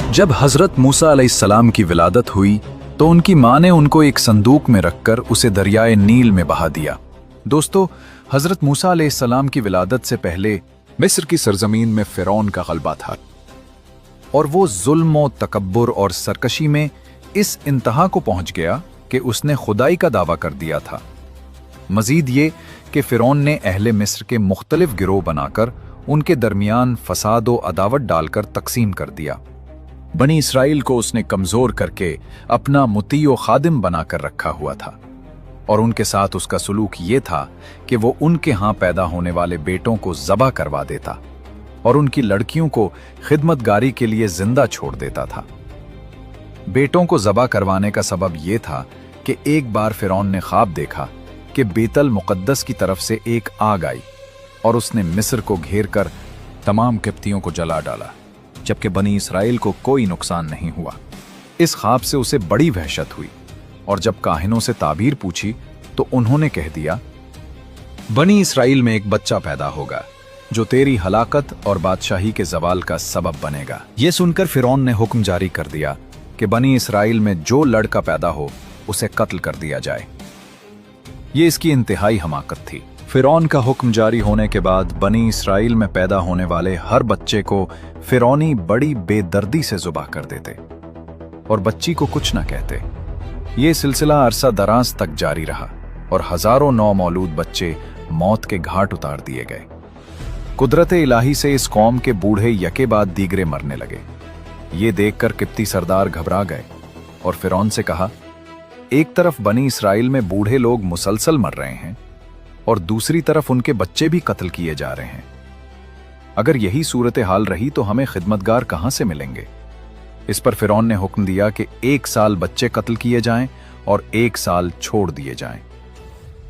जब हजरत मूसा अलैहिस्सलाम की विलादत हुई तो उनकी मां ने उनको एक संदूक में रखकर उसे दरियाए नील में बहा दिया। दोस्तों, हजरत मूसा अलैहिस्सलाम की विलादत से पहले मिस्र की सरजमीन में फिरौन का गलबा था और वो जुल्म, तकब्बुर और सरकशी में इस इंतहा को पहुंच गया कि उसने खुदाई का दावा कर दिया था। मजीद ये कि फिरौन ने अहले मिस्र के मुख्तलिफ गिरोह बनाकर उनके दरमियान फसाद व अदावत डालकर तकसीम कर दिया। बनी इसराइल को उसने कमजोर करके अपना मुती व खादिम बनाकर रखा हुआ था और उनके साथ उसका सलूक ये था कि वो उनके यहाँ पैदा होने वाले बेटों को ज़बा करवा देता और उनकी लड़कियों को खिदमतगारी के लिए जिंदा छोड़ देता था। बेटों को ज़बा करवाने का सबब यह था कि एक बार फिरौन ने ख्वाब देखा कि बेतल मुक़द्दस की तरफ से एक आग आई और उसने मिस्र को घेर कर तमाम किप्तियों को जला डाला, जबकि बनी इसराइल को कोई नुकसान नहीं हुआ। इस ख्वाब से उसे बड़ी वहशत हुई और जब काहिनों से ताबीर पूछी तो उन्होंने कह दिया, बनी इसराइल में एक बच्चा पैदा होगा जो तेरी हलाकत और बादशाही के जवाल का सबब बनेगा। यह सुनकर फिरौन ने हुक्म जारी कर दिया कि बनी इसराइल में जो लड़का पैदा हो उसे कत्ल कर दिया जाए। ये इसकी इंतहाई हमाकत थी। फिरौन का हुक्म जारी होने के बाद बनी इसराइल में पैदा होने वाले हर बच्चे को फिरौनी बड़ी बेदर्दी से ज़ुबाह कर देते और बच्ची को कुछ न कहते। ये सिलसिला अरसा दराज तक जारी रहा और हजारों नौमौलूद बच्चे मौत के घाट उतार दिए गए। कुदरत इलाही से इस कौम के बूढ़े यके बाद दीगरे मरने लगे। ये देखकर किप्ती सरदार घबरा गए और फिरौन से कहा, एक तरफ बनी इसराइल में बूढ़े लोग मुसलसल मर रहे हैं और दूसरी तरफ उनके बच्चे भी कत्ल किए जा रहे हैं। अगर यही सूरत हाल रही तो हमें खिदमतगार कहां से मिलेंगे। इस पर फिरौन ने हुक्म दिया कि 1 साल बच्चे कत्ल किए जाएं और 1 साल छोड़ दिए जाएं।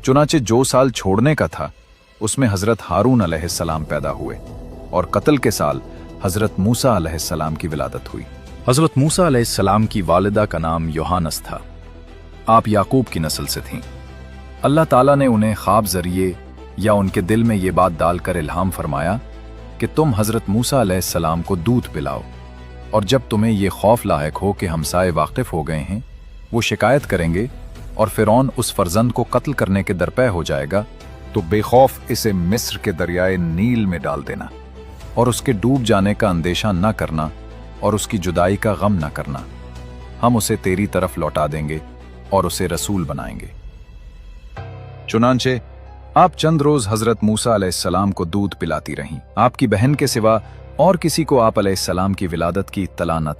चुनाचे जो साल छोड़ने का था उसमें हजरत हारून अलैहिस्सलाम पैदा हुए और कत्ल के साल हजरत मूसा अलैहिस्सलाम की विलादत हुई। हजरत मूसा अलैहिस्सलाम की वालिदा का नाम योहानस था। आप याकूब की नस्ल से थीं। अल्लाह ताला ने उन्हें ख्वाब जरिए या उनके दिल में ये बात डालकर इल्हाम फरमाया कि तुम हजरत मूसा अलैहिस्सलाम को दूध पिलाओ और जब तुम्हें ये खौफ लायक हो कि हमसाए वाकिफ हो गए हैं, वो शिकायत करेंगे और फिरौन उस फर्जंद को कत्ल करने के दरपे हो जाएगा, तो बेखौफ इसे मिस्र के दरियाए नील में डाल देना और उसके डूब जाने का अंदेशा न करना और उसकी जुदाई का गम न करना। हम उसे तेरी तरफ लौटा देंगे और उसे रसूल बनाएंगे। चुनांचे आप चंद रोज हजरत मूसा अलैहिस्सलाम को दूध पिलाती रहीं। आपकी बहन के सिवा और किसी को आप अलैहिस्सलाम की विलादत की इत्तला न थी।